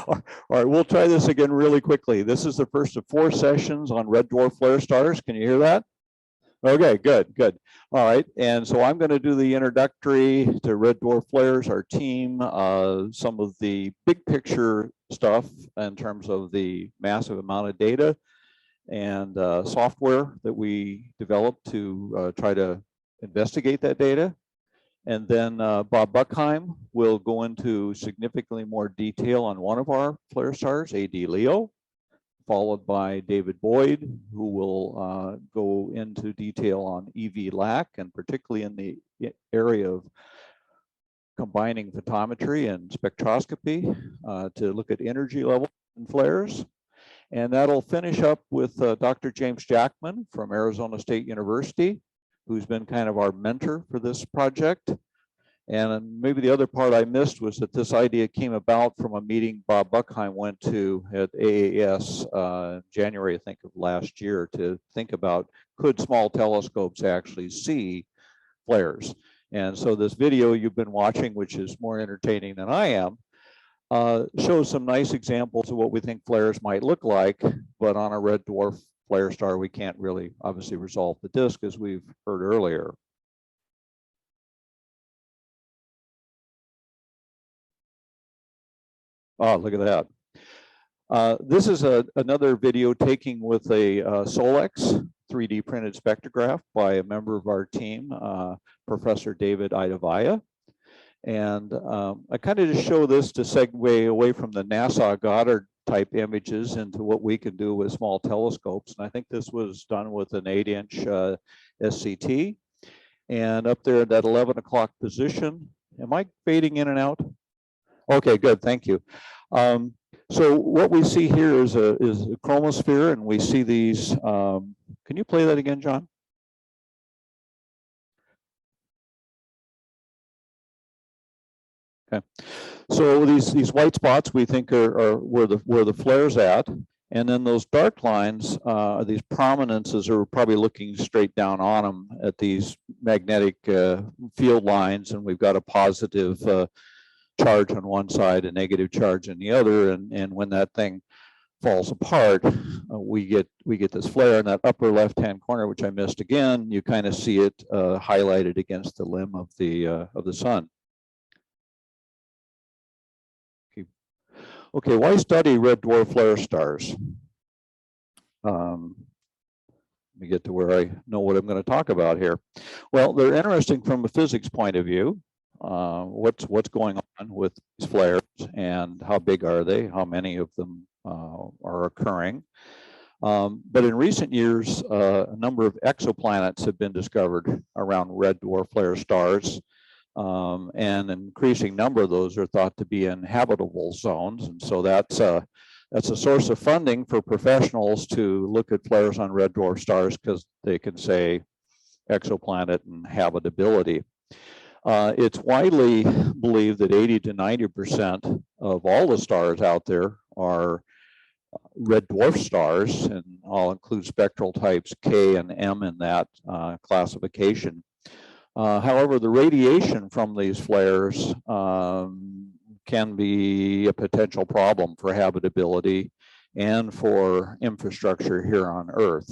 All right, we'll try this again really quickly. This is the first of 4 sessions on red dwarf flare stars. Can you hear that? Okay, good, good. All right, and so I'm going to do the introductory to red dwarf flares, our team, some of the big picture stuff in terms of the massive amount of data and software that we developed to try to investigate that data. And then Bob Buckheim will go into significantly more detail on one of our flare stars, AD Leo, followed by David Boyd, who will go into detail on EWLAC, and particularly in the area of combining photometry and spectroscopy to look at energy levels in flares. And that'll finish up with Dr. James Jackman from Arizona State University, who's been kind of our mentor for this project. And maybe the other part I missed was that this idea came about from a meeting Bob Buckheim went to at AAS January, I think, of last year, to think about, could small telescopes actually see flares? And so this video you've been watching, which is more entertaining than I am, shows some nice examples of what we think flares might look like, but on a red dwarf flare star, we can't really obviously resolve the disk, as we've heard earlier. Oh, look at that. This is another video taking with a Solex 3D printed spectrograph by a member of our team, Professor David Idavaya. And I kind of just show this to segue away from the NASA Goddard type images into what we can do with small telescopes. And I think this was done with an 8-inch SCT. And up there at that 11 o'clock position, am I fading in and out? Okay, good, thank you. So what we see here is a chromosphere, and we see these, can you play that again, John? Okay, so these white spots we think are where the flare's at, and then those dark lines, these prominences, are probably looking straight down on them at these magnetic field lines, and we've got a positive charge on one side, a negative charge on the other, and when that thing falls apart, we get this flare in that upper left-hand corner, which I missed again. You kind of see it highlighted against the limb of the sun. Okay, why study red dwarf flare stars? Let me get to where I know what I'm going to talk about here. Well, they're interesting from a physics point of view. What's going on with these flares, and how big are they? How many of them are occurring? But in recent years, a number of exoplanets have been discovered around red dwarf flare stars. And an increasing number of those are thought to be in habitable zones, and so that's a source of funding for professionals to look at flares on red dwarf stars, because they can say exoplanet and habitability. It's widely believed that 80 to 90% of all the stars out there are red dwarf stars, and I'll include spectral types K and M in that classification. However, the radiation from these flares can be a potential problem for habitability and for infrastructure here on Earth.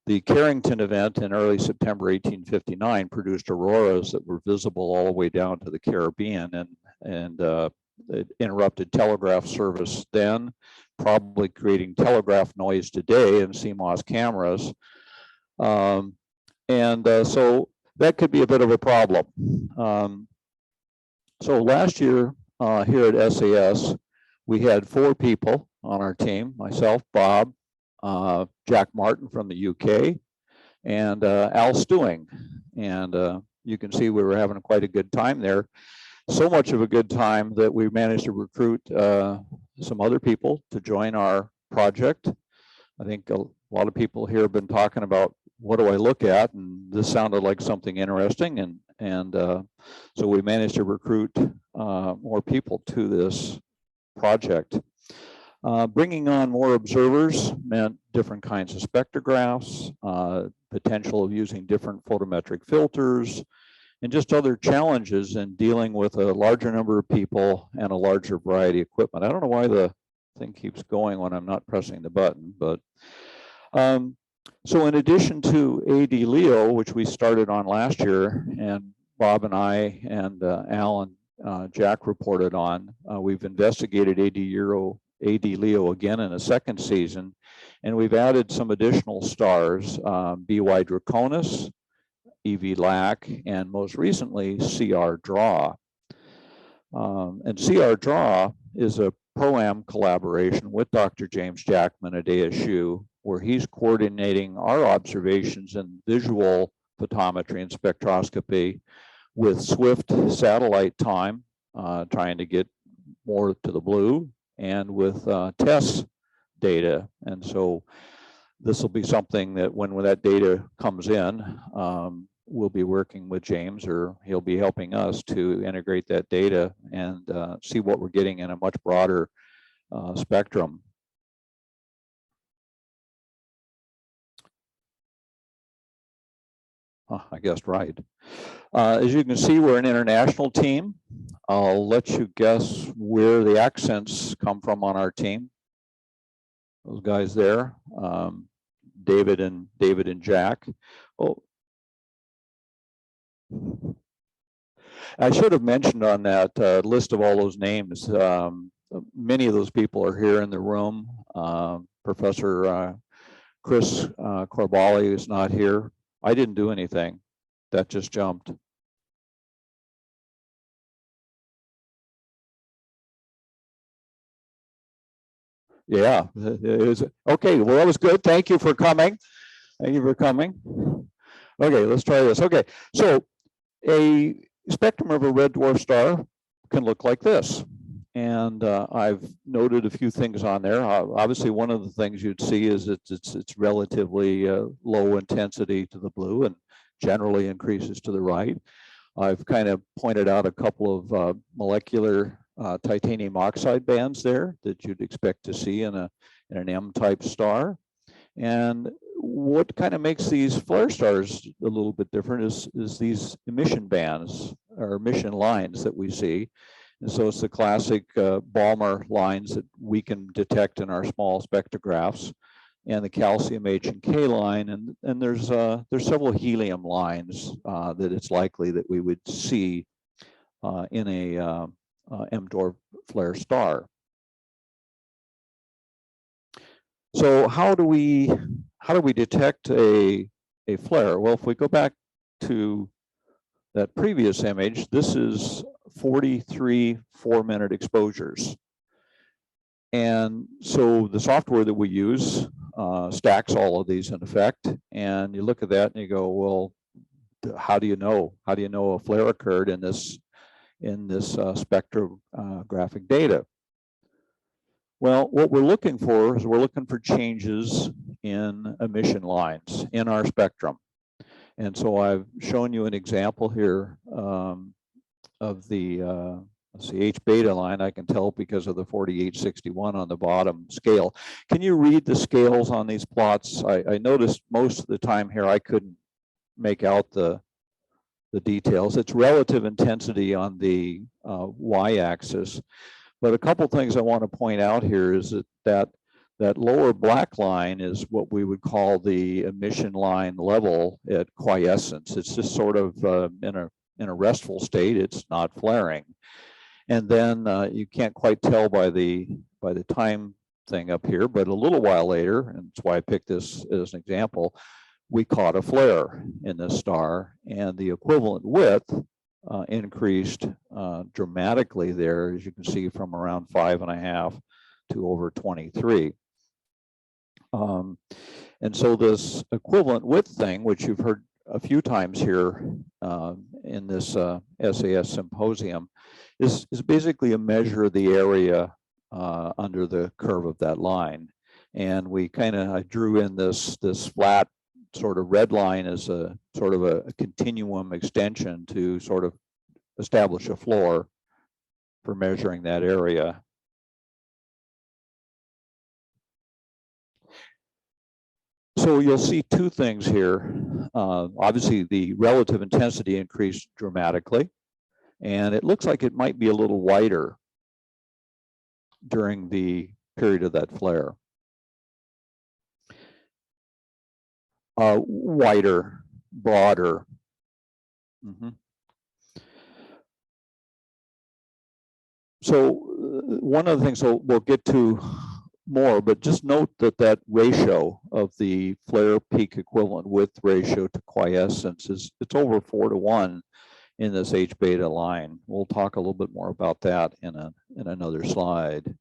The Carrington event in early September 1859 produced auroras that were visible all the way down to the Caribbean, and it interrupted telegraph service then, probably creating telegraph noise today in CMOS cameras. So that could be a bit of a problem. So last year here at SAS, we had 4 people on our team: myself, Bob, Jack Martin from the UK, and Al Stewing. And you can see we were having quite a good time there. So much of a good time that we managed to recruit some other people to join our project. I think a lot of people here have been talking about, what do I look at? And this sounded like something interesting. And so we managed to recruit more people to this project. Bringing on more observers meant different kinds of spectrographs, potential of using different photometric filters, and just other challenges in dealing with a larger number of people and a larger variety of equipment. I don't know why the thing keeps going when I'm not pressing the button, but so in addition to AD-LEO, which we started on last year, and Bob and I and Al and Jack reported on, we've investigated AD-LEO again in a second season, and we've added some additional stars, BY Draconis, EV-LAC, and most recently CR Draw. And CR Draw is a pro-am collaboration with Dr. James Jackman at ASU, where he's coordinating our observations in visual photometry and spectroscopy with swift satellite time, trying to get more to the blue, and with TESS data. And so this will be something that when that data comes in, we'll be working with James, or he'll be helping us to integrate that data and see what we're getting in a much broader spectrum. I guessed right. As you can see, we're an international team. I'll let you guess where the accents come from on our team. Those guys there, David and Jack. Oh, I should have mentioned on that list of all those names, many of those people are here in the room. Professor Chris Corbali is not here. I didn't do anything. That just jumped. Yeah, it was okay. Well, that was good. Thank you for coming. Thank you for coming. Okay, let's try this. Okay, so a spectrum of a red dwarf star can look like this. And I've noted a few things on there. Obviously, one of the things you'd see is it's relatively low intensity to the blue and generally increases to the right. I've kind of pointed out a couple of molecular titanium oxide bands there that you'd expect to see in an M-type star. And what kind of makes these flare stars a little bit different is these emission bands or emission lines that we see. And so it's the classic Balmer lines that we can detect in our small spectrographs, and the calcium H and K line, and there's several helium lines that it's likely that we would see in a M-dwarf flare star. So how do we detect a flare? Well, if we go back to that previous image, this is 43 4-minute exposures. And so the software that we use stacks all of these in effect. And you look at that and you go, well, how do you know? How do you know a flare occurred in this spectrographic data? Well, what we're looking for is we're looking for changes in emission lines in our spectrum. And so I've shown you an example here of the let's see, H beta line. I can tell because of the 4861 on the bottom scale. Can you read the scales on these plots? I noticed most of the time here I couldn't make out the details. It's relative intensity on the y-axis. But a couple things I want to point out here is that lower black line is what we would call the emission line level at quiescence. It's just sort of in a restful state. It's not flaring. And then you can't quite tell by the time thing up here, but a little while later, and that's why I picked this as an example, we caught a flare in this star, and the equivalent width increased dramatically there, as you can see, from around 5.5 to over 23. And so this equivalent width thing, which you've heard a few times here in this SAS symposium, is basically a measure of the area under the curve of that line. And I drew in this flat sort of red line as a sort of a continuum extension to sort of establish a floor for measuring that area. So you'll see two things here. obviously the relative intensity increased dramatically, and it looks like it might be a little whiter during the period of that flare. Wider, broader. So one of the things, so we'll get to more, but just note that that ratio of the flare peak equivalent width ratio to quiescence it's over 4:1 in this H beta line. We'll talk a little bit more about that in another slide.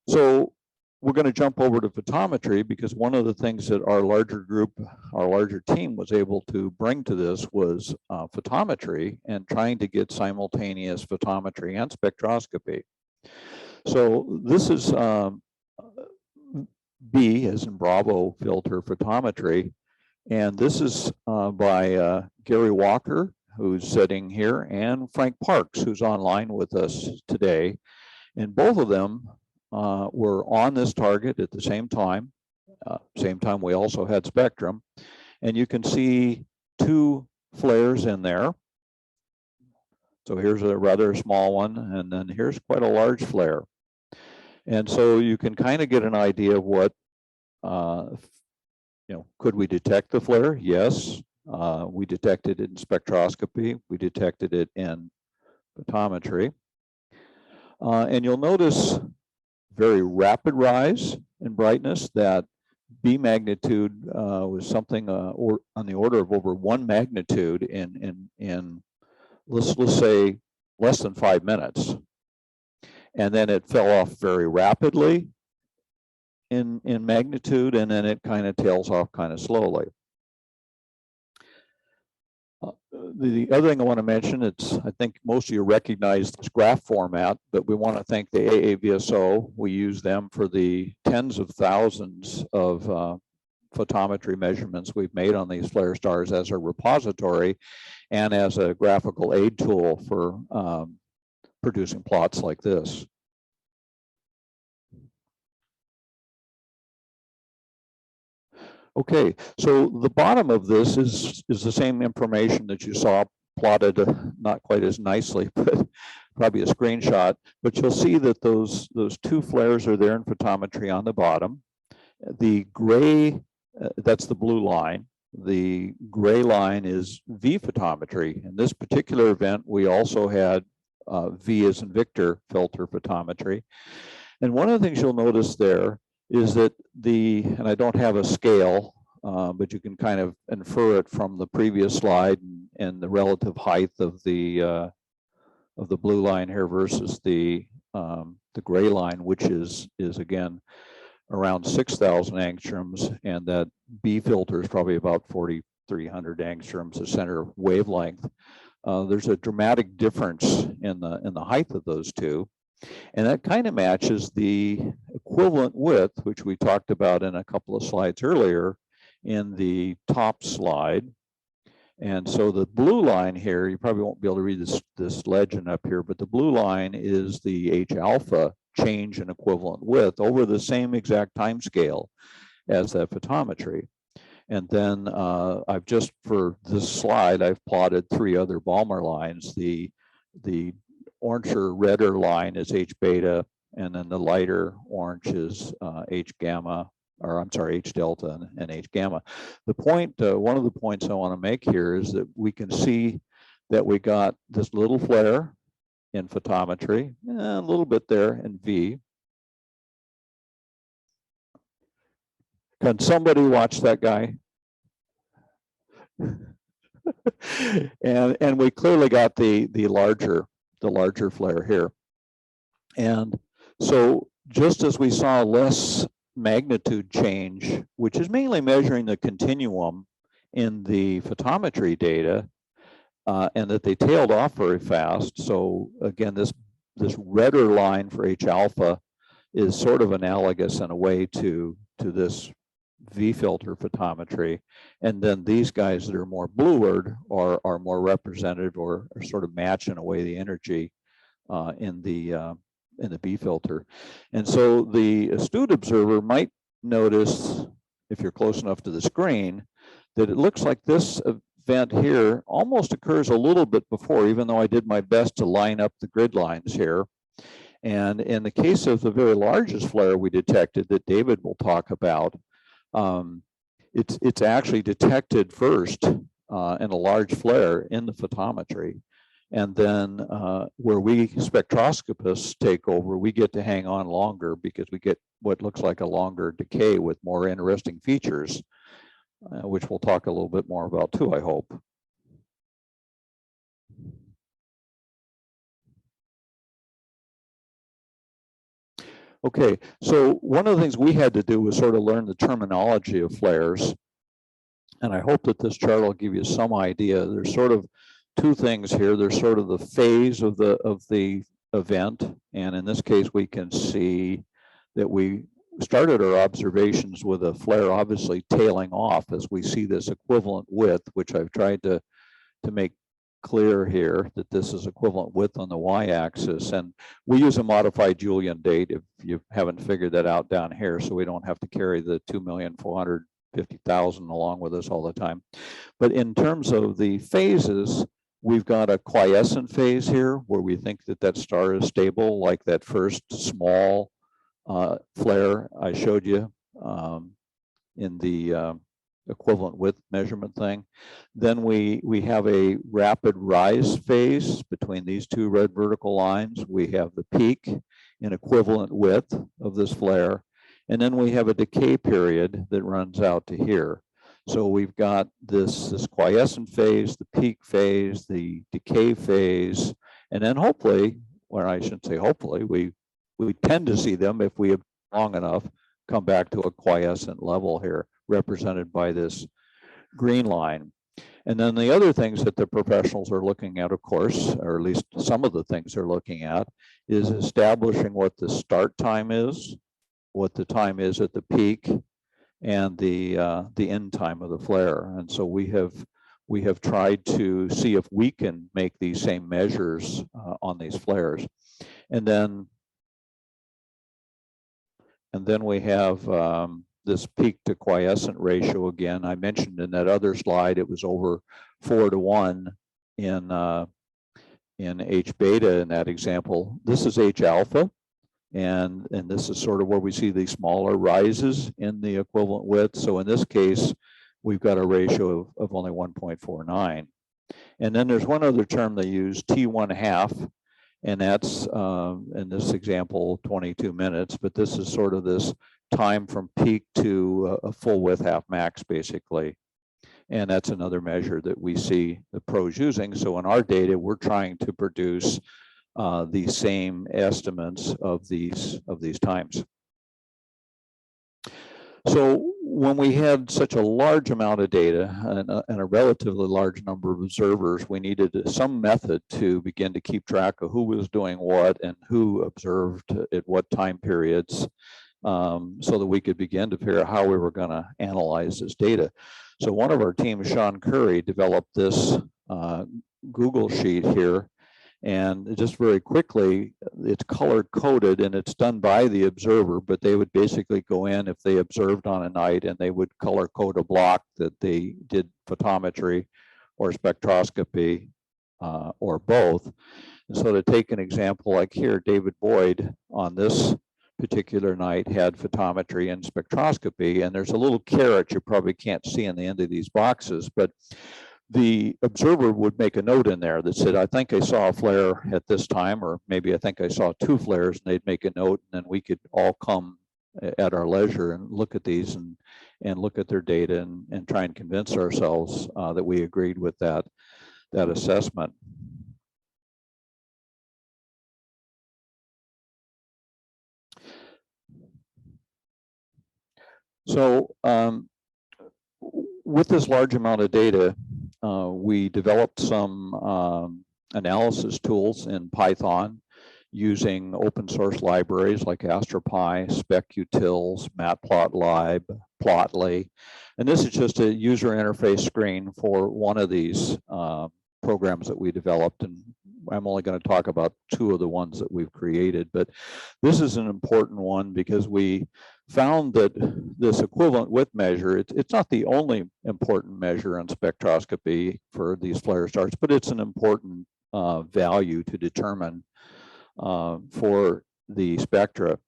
So we're going to jump over to photometry, because one of the things that our larger group, our larger team was able to bring to this was photometry and trying to get simultaneous photometry and spectroscopy. So this is B as in Bravo filter photometry. And this is by Gary Walker, who's sitting here, and Frank Parks, who's online with us today. And both of them were on this target at the same time. We also had spectrum. And you can see two flares in there. So here's a rather small one, and then here's quite a large flare. And so you can kind of get an idea of what, could we detect the flare? Yes. We detected it in spectroscopy. We detected it in photometry. And you'll notice very rapid rise in brightness. That B magnitude was something or on the order of over 1 magnitude in let's say less than 5 minutes. And then it fell off very rapidly in magnitude, and then it kind of tails off kind of slowly. The other thing I want to mention, I think most of you recognize this graph format, but we want to thank the AAVSO. We use them for the tens of thousands of photometry measurements we've made on these flare stars as a repository and as a graphical aid tool for producing plots like this. Okay, so the bottom of this is the same information that you saw plotted, not quite as nicely, but probably a screenshot. But you'll see that those two flares are there in photometry on the bottom. The gray, that's the blue line. The gray line is V photometry. In this particular event, we also had V as in Victor filter photometry. And one of the things you'll notice there is that and I don't have a scale, but you can kind of infer it from the previous slide and the relative height of the blue line here versus the gray line, which is again around 6,000 angstroms, and that B filter is probably about 4,300 angstroms, the center wavelength. There's a dramatic difference in the height of those two. And that kind of matches the equivalent width, which we talked about in a couple of slides earlier in the top slide. And so the blue line here, you probably won't be able to read this legend up here, but the blue line is the H alpha change in equivalent width over the same exact time scale as that photometry. And then I've just, for this slide, I've plotted 3 other Balmer lines. The orange or redder line is H beta, and then the lighter orange is H gamma, or I'm sorry, H delta and H gamma. The point, one of the points I want to make here is that we can see that we got this little flare in photometry, a little bit there in V. Can somebody watch that guy? and we clearly got the larger flare here. And so just as we saw less magnitude change, which is mainly measuring the continuum in the photometry data, and that they tailed off very fast. So again, this redder line for H alpha is sort of analogous in a way to this V filter photometry. And then these guys that are more bluered are more represented or sort of match in a way the energy in the B filter. And so the astute observer might notice, if you're close enough to the screen, that it looks like this event here almost occurs a little bit before, even though I did my best to line up the grid lines here. And in the case of the very largest flare we detected that David will talk about, it's actually detected first in a large flare in the photometry. And then where we spectroscopists take over, we get to hang on longer because we get what looks like a longer decay with more interesting features, which we'll talk a little bit more about too, I hope. Okay, so one of the things we had to do was sort of learn the terminology of flares. And I hope that this chart will give you some idea. There's sort of two things here. There's sort of the phase of the event. And in this case, we can see that we started our observations with a flare obviously tailing off as we see this equivalent width, which I've tried to make clear here that this is equivalent width on the y-axis. And we use a modified Julian date if you haven't figured that out down here, so we don't have to carry the 2,450,000 along with us all the time. But in terms of the phases, we've got a quiescent phase here where we think that that star is stable, like that first small flare I showed you in the equivalent width measurement thing. Then we have a rapid rise phase between these two red vertical lines. We have the peak in equivalent width of this flare. And then we have a decay period that runs out to here. So we've got this quiescent phase, the peak phase, the decay phase, and then hopefully, or I shouldn't say hopefully, we tend to see them if we have long enough come back to a quiescent level here, represented by this green line. And then the other things that the professionals are looking at, of course, or at least some of the things they're looking at, is establishing what the start time is, what the time is at the peak, and the end time of the flare. And so we have tried to see if we can make these same measures on these flares. And then we have this peak to quiescent ratio again. I mentioned in that other slide it was over 4 to 1 in H beta in that example. This is H alpha, and this is sort of where we see the smaller rises in the equivalent width. So in this case, we've got a ratio of only 1.49. And then there's one other term they use, T1/2, and that's in this example 22 minutes, but this is sort of this time from peak to a full width half max basically. And that's another measure that we see the pros using. So in our data, we're trying to produce the same estimates of these times. So when we had such a large amount of data and a relatively large number of observers, we needed some method to begin to keep track of who was doing what and who observed at what time periods, so that we could begin to figure out how we were going to analyze this data. So one of our team, Sean Curry, developed this Google sheet here. And just very quickly, it's color coded and it's done by the observer, but they would basically go in if they observed on a night and they would color code a block that they did photometry or spectroscopy or both. And so to take an example like here, David Boyd on this particular night had photometry and spectroscopy, and there's a little caret you probably can't see in the end of these boxes, but the observer would make a note in there that said, I think I saw a flare at this time, or maybe I think I saw 2 flares, and they'd make a note, and then we could all come at our leisure and look at these and look at their data and try and convince ourselves that we agreed with that assessment. So with this large amount of data, we developed some analysis tools in Python using open source libraries like AstroPy, SpecUtils, Matplotlib, Plotly. And this is just a user interface screen for one of these programs that we developed. And I'm only going to talk about 2 of the ones that we've created, but this is an important one because we found that this equivalent width measure, it's not the only important measure in spectroscopy for these flare starts, but it's an important value to determine for the spectra.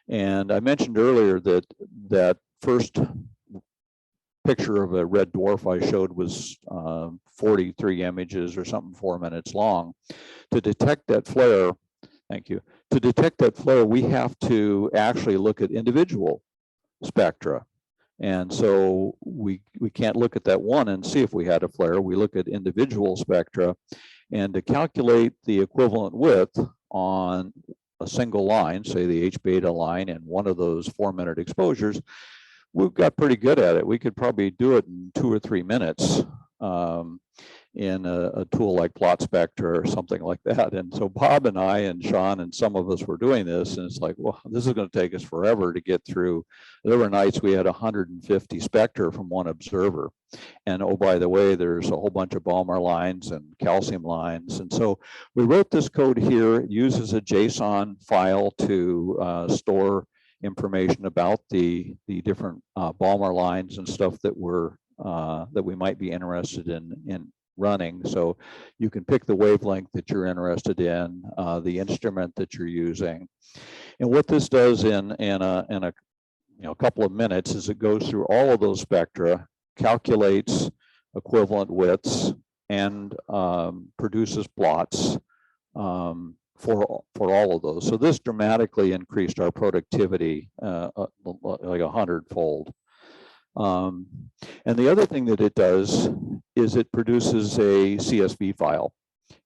And I mentioned earlier that that first picture of a red dwarf I showed was 43 images or something, 4 minutes long. To detect that flare, thank you. To detect that flare, we have to actually look at individual spectra. And so we can't look at that one and see if we had a flare. We look at individual spectra, and to calculate the equivalent width on a single line, say the H beta line, and one of those 4-minute exposures, we've got pretty good at it. We could probably do it in 2 or 3 minutes in a tool like Plot Spectra or something like that. And so Bob and I and Sean and some of us were doing this, and it's like, well, this is going to take us forever to get through. There were nights we had 150 spectra from one observer. And oh, by the way, there's a whole bunch of Balmer lines and calcium lines. And so we wrote this code here. It uses a JSON file to store information about the different Balmer lines and stuff that we might be interested in running. So you can pick the wavelength that you're interested in, the instrument that you're using. And what this does in a couple of minutes is it goes through all of those spectra, calculates equivalent widths, and produces plots for all of those. So this dramatically increased our productivity like 100-fold. And the other thing that it does is it produces a CSV file.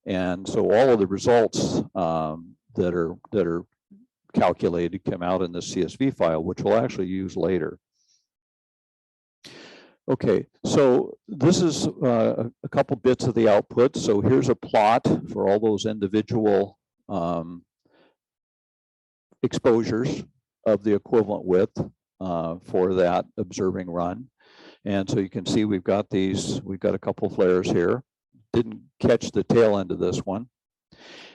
And so all of the results that are calculated come out in the CSV file, which we'll actually use later. Okay, so this is a couple bits of the output. So here's a plot for all those individual exposures of the equivalent width for that observing run. And so you can see we've got a couple flares here. Didn't catch the tail end of this one.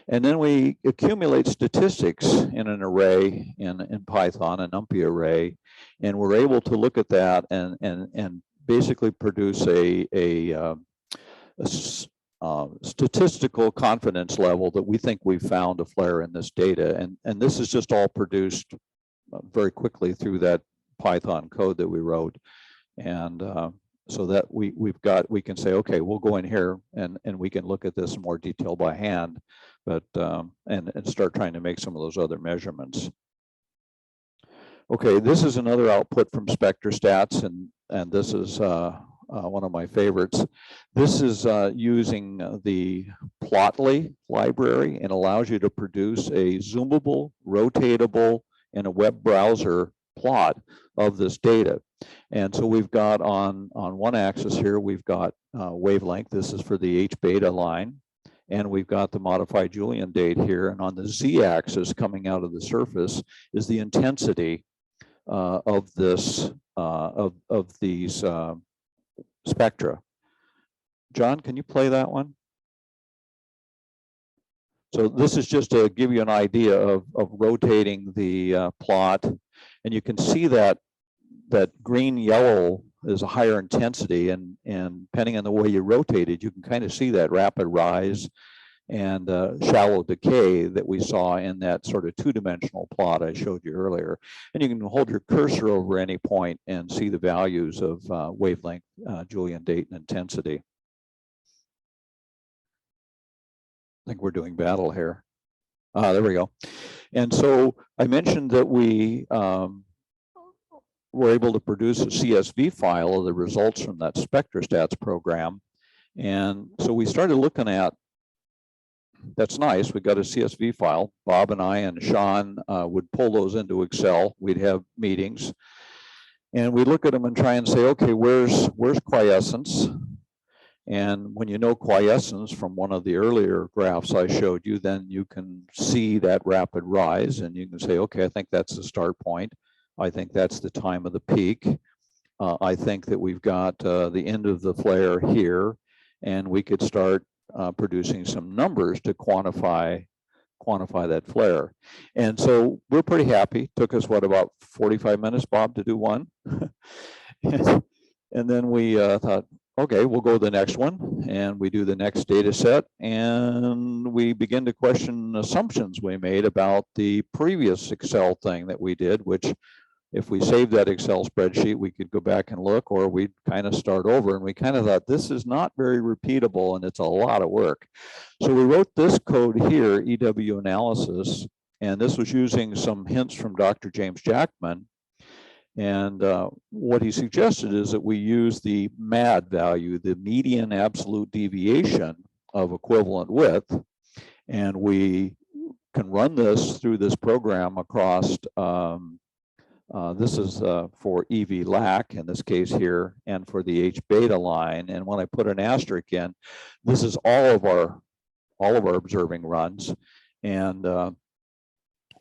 And then we accumulate statistics in an array in Python, an NumPy array, and we're able to look at that and basically produce a statistical confidence level that we think we found a flare in this data. And this is just all produced very quickly through that Python code that we wrote. And so that we can say, okay, we'll go in here and we can look at this in more detail by hand, but and start trying to make some of those other measurements. Okay, this is another output from Spectrostats, and this is one of my favorites. This is using the Plotly library, and allows you to produce a zoomable, rotatable, in a web browser plot of this data. And so we've got on one axis here, we've got wavelength. This is for the H beta line. And we've got the modified Julian date here. And on the z-axis coming out of the surface is the intensity of this of these spectra. John, can you play that one? So this is just to give you an idea of rotating the plot. And you can see that green yellow is a higher intensity, and depending on the way you rotate it, you can kind of see that rapid rise and shallow decay that we saw in that sort of two-dimensional plot I showed you earlier. And you can hold your cursor over any point and see the values of wavelength, Julian date, and intensity. I think we're doing battle here. There we go. And so I mentioned that we were able to produce a CSV file of the results from that Spectrostats program. And so we started looking at, that's nice, we got a CSV file. Bob and I and Sean would pull those into Excel. We'd have meetings. And we look at them and try and say, okay, where's quiescence? And when you know quiescence from one of the earlier graphs I showed you, then you can see that rapid rise, and you can say, okay, I think that's the start point. I think that's the time of the peak. I think that we've got the end of the flare here, and we could start producing some numbers to quantify quantify that flare. And so we're pretty happy. Took us, what, about 45 minutes, Bob, to do one? And then we thought, okay, we'll go to the next one, and we do the next data set, and we begin to question assumptions we made about the previous Excel thing that we did, which if we save that Excel spreadsheet, we could go back and look, or we'd kind of start over. And we kind of thought, this is not very repeatable, and it's a lot of work. So we wrote this code here, EWAnalysis, and this was using some hints from Dr. James Jackman. And what he suggested is that we use the MAD value, the median absolute deviation of equivalent width, and we can run this through this program across, this is for EWLAC in this case here, and for the H beta line. And when I put an asterisk in, this is all of our observing runs, and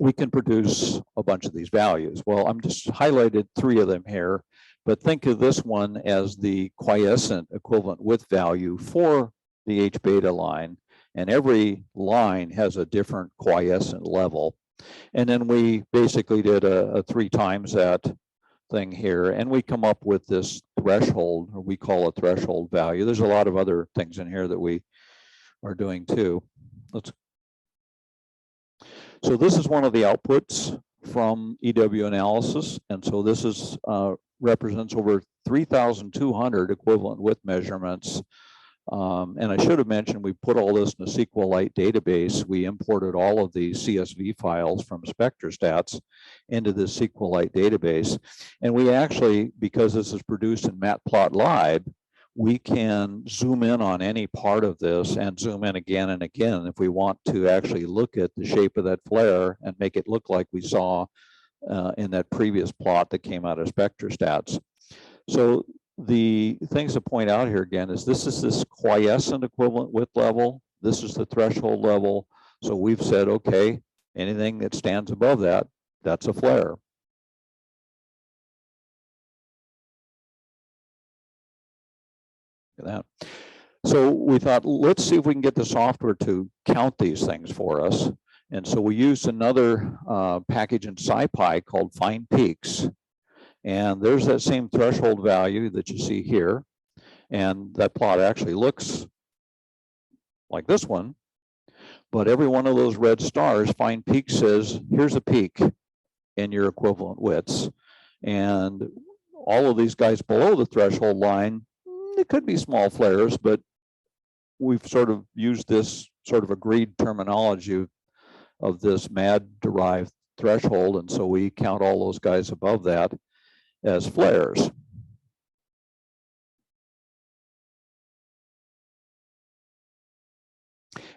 we can produce a bunch of these values. Well, I'm just highlighted 3 of them here, but think of this one as the quiescent equivalent width value for the H beta line, and every line has a different quiescent level. And then we basically did a 3 times that thing here, and we come up with this threshold, or we call a threshold value. There's a lot of other things in here that we are doing too. So this is one of the outputs from EWAnalysis, and so this is represents over 3,200 equivalent width measurements. And I should have mentioned, we put all this in a SQLite database. We imported all of the CSV files from Spectrostats into the SQLite database. And we actually, because this is produced in Matplotlib, we can zoom in on any part of this and zoom in again and again if we want to actually look at the shape of that flare and make it look like we saw in that previous plot that came out of Spectrostats. So the things to point out here again is this quiescent equivalent width level. This is the threshold level. So we've said, okay, anything that stands above that, that's a flare. Look at that. So we thought, let's see if we can get the software to count these things for us. And so we used another package in SciPy called Find Peaks. And there's that same threshold value that you see here. And that plot actually looks like this one. But every one of those red stars, Find Peak says, here's a peak in your equivalent widths. And all of these guys below the threshold line, it could be small flares, but we've sort of used this sort of agreed terminology of this MAD-derived threshold. And so we count all those guys above that as flares.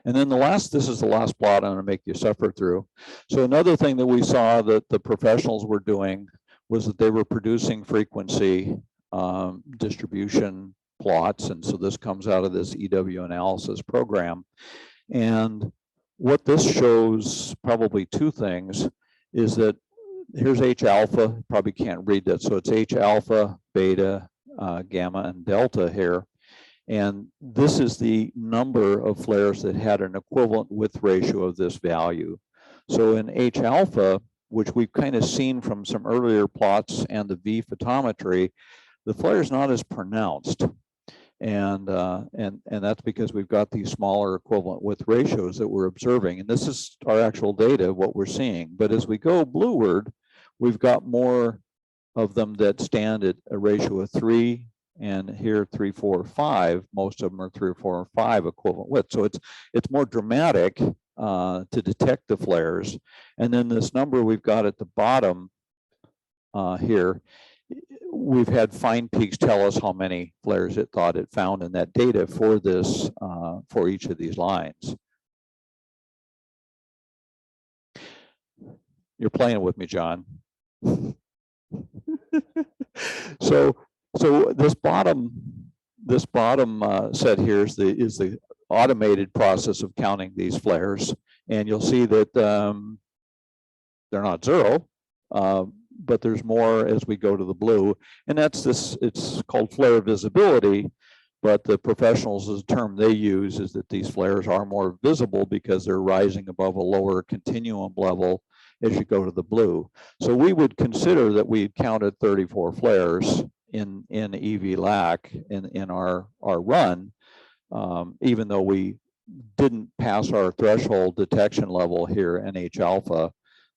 And then this is the last plot I'm going to make you suffer through. So another thing that we saw that the professionals were doing was that they were producing frequency distribution plots. And so this comes out of this EWAnalysis program. And what this shows, probably 2 things, is that here's H alpha, probably can't read that. So it's H alpha, beta, gamma, and delta here. And this is the number of flares that had an equivalent width ratio of this value. So in H alpha, which we've kind of seen from some earlier plots and the V photometry, the flare is not as pronounced. And that's because we've got these smaller equivalent width ratios that we're observing. And this is our actual data, what we're seeing. But as we go blueward, we've got more of them that stand at a ratio of 3, and here 3, 4, 5. Most of them are 3 or 4 or 5 equivalent width. So it's more dramatic to detect the flares. And then this number we've got at the bottom here, we've had Find Peaks tell us how many flares it thought it found in that data for this, for each of these lines. You're playing with me, John. So this bottom set here is the automated process of counting these flares, and you'll see that they're not 0. But there's more as we go to the blue, and that's this. It's called flare visibility, but the professionals, the term they use is that these flares are more visible because they're rising above a lower continuum level as you go to the blue. So we would consider that we counted 34 flares in EWLAC in our run, even though we didn't pass our threshold detection level here, NH alpha.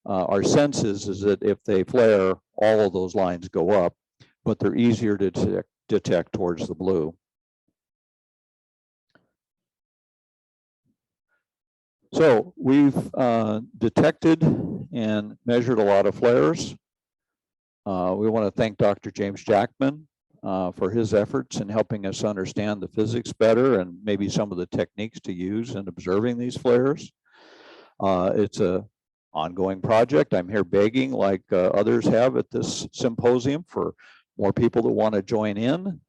Our sense is that if they flare, all of those lines go up, but they're easier to detect towards the blue. So we've detected and measured a lot of flares. We want to thank Dr. James Jackman for his efforts in helping us understand the physics better and maybe some of the techniques to use in observing these flares. It's an ongoing project. I'm here begging, like others have at this symposium, for more people that want to join in.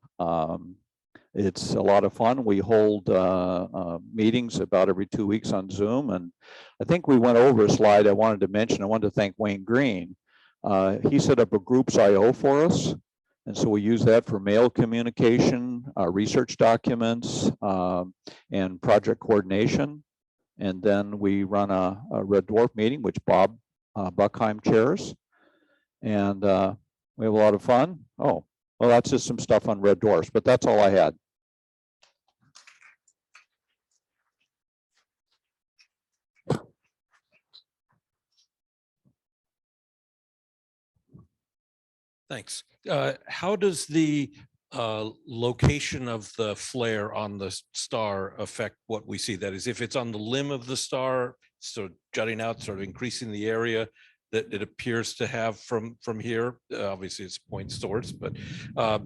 It's a lot of fun. We hold meetings about every 2 weeks on Zoom. And I think we went over a slide I wanted to mention. I wanted to thank Wayne Green. He set up a groups IO for us. And so we use that for mail communication, research documents, and project coordination. And then we run a Red Dwarf meeting, which Bob Buckheim chairs. And we have a lot of fun. Oh, well, that's just some stuff on red dwarfs, but that's all I had. Thanks. How does the location of the flare on the star affect what we see? That is, if it's on the limb of the star, sort of jutting out, sort of increasing the area that it appears to have from here. Obviously, it's point source, but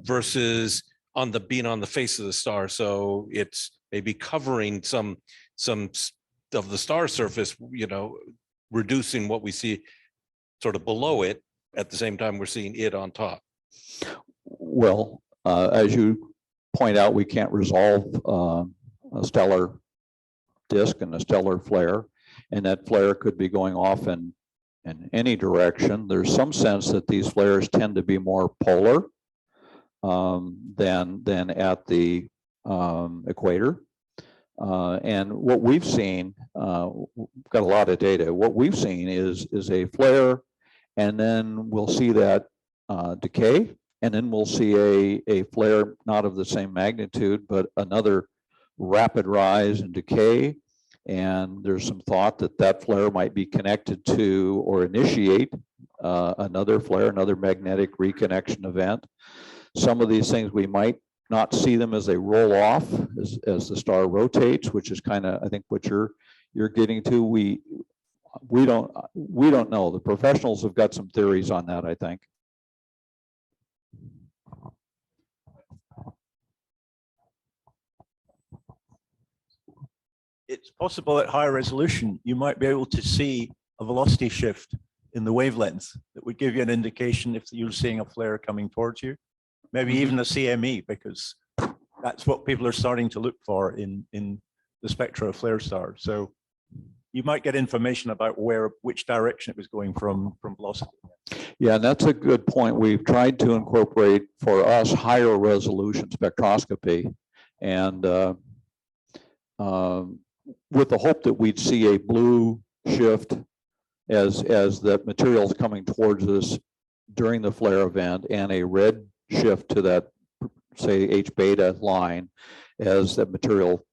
versus on the being on the face of the star, so it's maybe covering some of the star surface, you know, reducing what we see sort of below it. At the same time, we're seeing it on top. Well, as you point out, we can't resolve a stellar disk and a stellar flare, and that flare could be going off in any direction. There's some sense that these flares tend to be more polar than at the equator. And what we've seen, we've got a lot of data. What we've seen is a flare, and then we'll see that decay, and then we'll see a flare not of the same magnitude, but another rapid rise and decay. And there's some thought that that flare might be connected to or initiate another flare, another magnetic reconnection event. Some of these things we might not see them as they roll off as the star rotates, which is kind of, I think, what you're getting to. We don't know. The professionals have got some theories on that, I think. It's possible at higher resolution, you might be able to see a velocity shift in the wavelength that would give you an indication if you're seeing a flare coming towards you. Maybe even a CME, because that's what people are starting to look for in the spectra of flare stars. So you might get information about which direction it was going from velocity. Yeah, and that's a good point. We've tried to incorporate for us higher resolution spectroscopy, and with the hope that we'd see a blue shift as the material is coming towards us during the flare event, and a red shift to that, say, H beta line as that material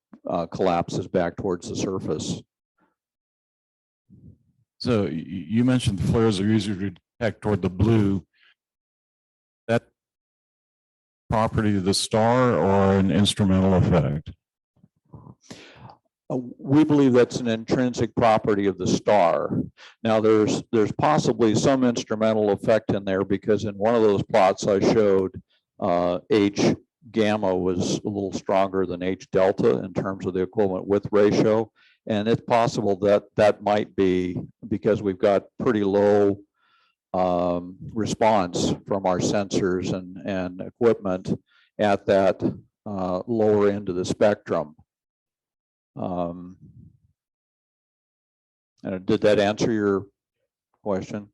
collapses back towards the surface. So you mentioned the flares are easier to detect toward the blue. That property of the star or an instrumental effect? We believe that's an intrinsic property of the star. Now, there's possibly some instrumental effect in there, because in one of those plots I showed, H gamma was a little stronger than H delta in terms of the equivalent width ratio. And it's possible that that might be because we've got pretty low response from our sensors and equipment at that lower end of the spectrum. And did that answer your question?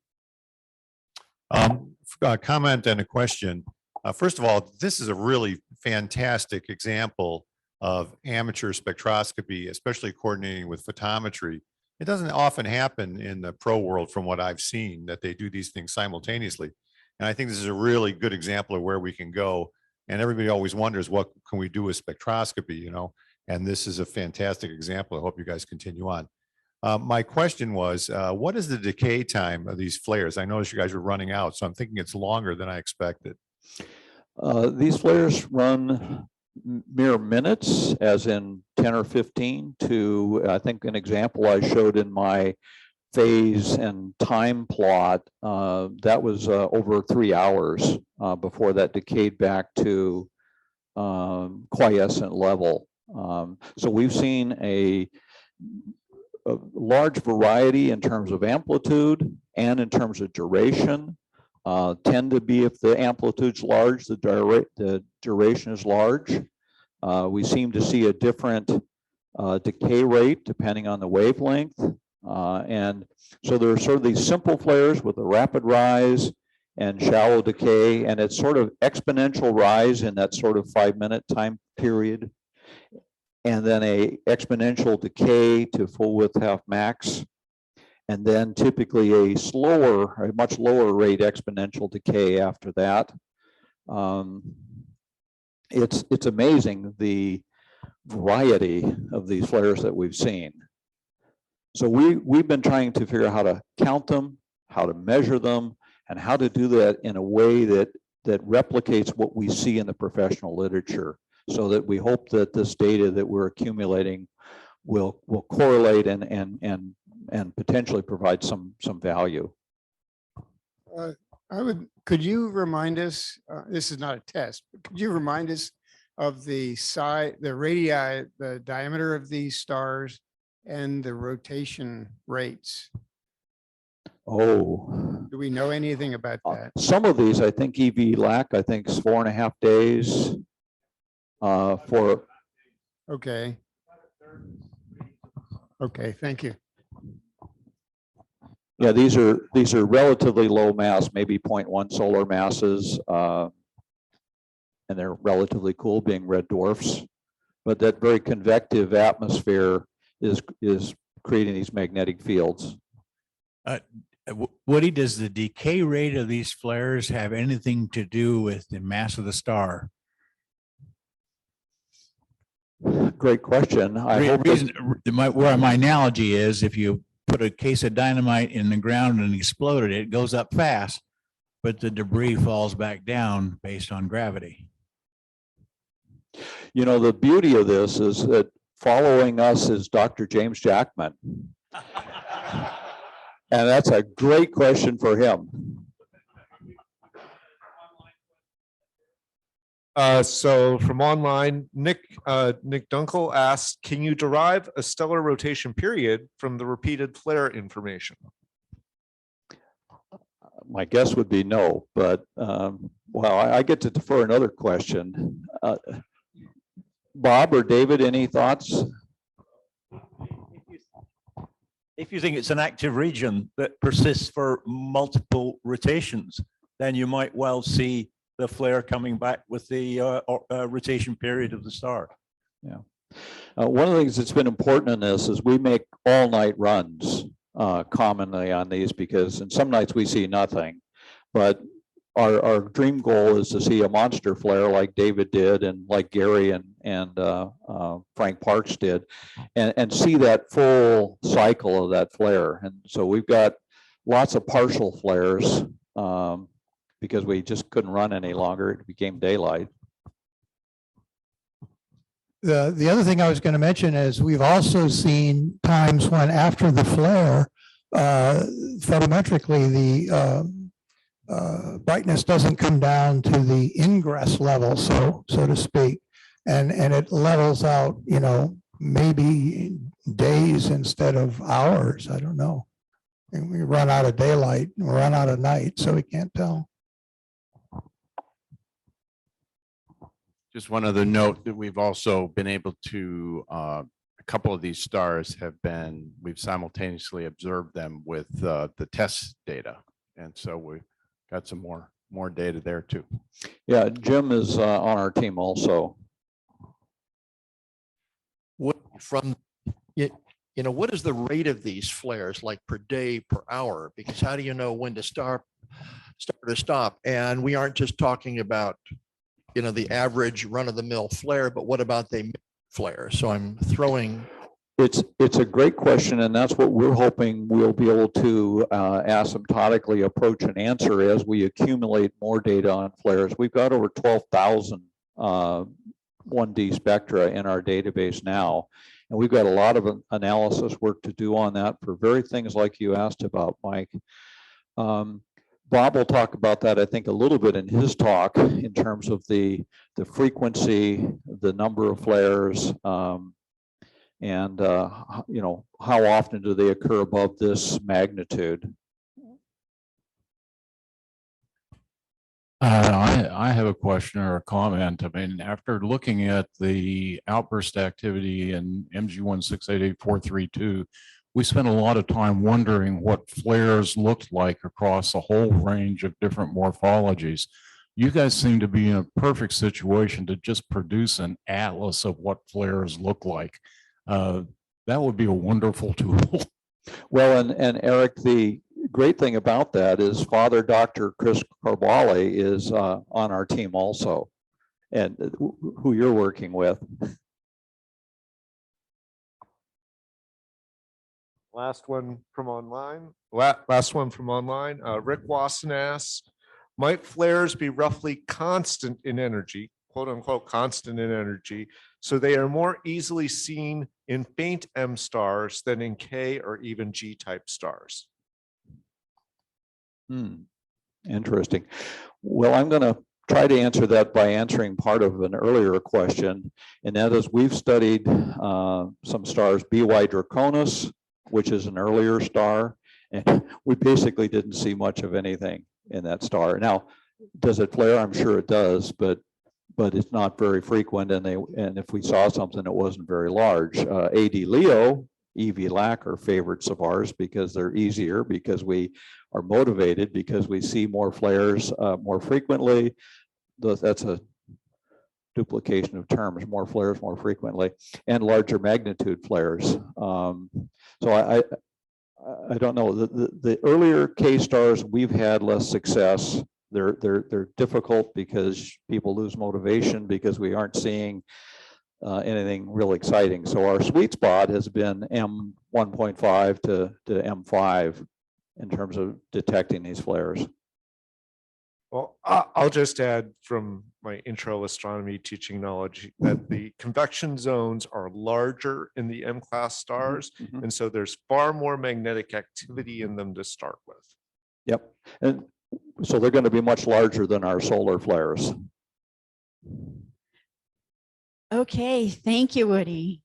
A comment and a question. First of all, this is a really fantastic example of amateur spectroscopy, especially coordinating with photometry. It doesn't often happen in the pro world from what I've seen that they do these things simultaneously. And I think this is a really good example of where we can go. And everybody always wonders, what can we do with spectroscopy, you know? And this is a fantastic example. I hope you guys continue on. My question was, what is the decay time of these flares? I noticed you guys were running out, so I'm thinking it's longer than I expected. These flares run mere minutes, as in 10 or 15 to, I think an example I showed in my phase and time plot, that was over 3 hours before that decayed back to quiescent level. So we've seen a large variety in terms of amplitude and in terms of duration. Tend to be, if the amplitude's large, the duration is large. We seem to see a different decay rate depending on the wavelength. And so there are sort of these simple flares with a rapid rise and shallow decay, and it's sort of exponential rise in that sort of 5-minute time period, and then a exponential decay to full width half max, and then typically a much lower rate exponential decay after that. It's amazing the variety of these flares that we've seen. So we've been trying to figure out how to count them, how to measure them, and how to do that in a way that replicates what we see in the professional literature, so that we hope that this data that we're accumulating will correlate and potentially provide some value. Could you remind us, this is not a test, but could you remind us of the size, the radii, the diameter of these stars and the rotation rates? Oh. Do we know anything about that? Some of these, I think EWANAlysis, I think is 4.5 days for. Okay. Okay, thank you. Yeah, these are relatively low mass, maybe 0.1 solar masses, and they're relatively cool, being red dwarfs. But that very convective atmosphere is creating these magnetic fields. Woody, does the decay rate of these flares have anything to do with the mass of the star? Great question. I hope where my analogy is, if you put a case of dynamite in the ground and exploded it, goes up fast, but the debris falls back down based on gravity. You know, the beauty of this is that following us is Dr. James Jackman. And that's a great question for him. So from online, Nick Dunkel asked, can you derive a stellar rotation period from the repeated flare information? My guess would be no, but well, I get to defer another question. Bob or David, any thoughts? If you think it's an active region that persists for multiple rotations, then you might well see the flare coming back with the rotation period of the star. Yeah. One of the things that's been important in this is we make all-night runs commonly on these, because in some nights we see nothing, but our dream goal is to see a monster flare like David did and like Gary and Frank Parks did, and see that full cycle of that flare. And so we've got lots of partial flares because we just couldn't run any longer. It became daylight. The other thing I was going to mention is we've also seen times when after the flare, photometrically, the brightness doesn't come down to the ingress level, so to speak, and it levels out, you know, maybe days instead of hours. I don't know. And we run out of daylight, we run out of night, so we can't tell. Just one other note that we've also been able to, a couple of these stars we've simultaneously observed them with the test data. And so we've got some more more data there too. Yeah, Jim is on our team also. What from it, what is the rate of these flares like per day, per hour? Because how do you know when to start or stop? And we aren't just talking about, the average run of the mill flare, but what about the flare? So I'm throwing. It's a great question, and that's what we're hoping we'll be able to asymptotically approach and answer as we accumulate more data on flares. We've got over 12,000 1D spectra in our database now, and we've got a lot of analysis work to do on that for very things like you asked about, Mike. Bob will talk about that, I think, a little bit in his talk in terms of the frequency, the number of flares, and how often do they occur above this magnitude? I have a question or a comment. I mean, after looking at the outburst activity in MG1688432, we spent a lot of time wondering what flares looked like across a whole range of different morphologies. You guys seem to be in a perfect situation to just produce an atlas of what flares look like. That would be a wonderful tool. Well, and Eric, the great thing about that is Father Dr. Chris Carbale is on our team also, and who you're working with. Last one from online. Last one from online. Rick Wasson asks, might flares be roughly constant in energy, quote unquote, constant in energy, so they are more easily seen in faint M stars than in K or even G type stars? Interesting. Well, I'm going to try to answer that by answering part of an earlier question, and that is we've studied some stars, BY Draconis, which is an earlier star, and we basically didn't see much of anything in that star. Now, does it flare? I'm sure it does, but it's not very frequent, and if we saw something, it wasn't very large. AD Leo, EWANAlysis are favorites of ours because they're easier, because we are motivated, because we see more flares more frequently. That's a duplication of terms, more flares more frequently, and larger magnitude flares. So I don't know. The earlier K stars, we've had less success. They're difficult because people lose motivation because we aren't seeing anything real exciting. So our sweet spot has been M1.5 to M5 in terms of detecting these flares. Well, I'll just add from my intro astronomy teaching knowledge that the convection zones are larger in the M class stars. And so there's far more magnetic activity in them to start with. Yep. And so they're going to be much larger than our solar flares. Okay, thank you, Woody.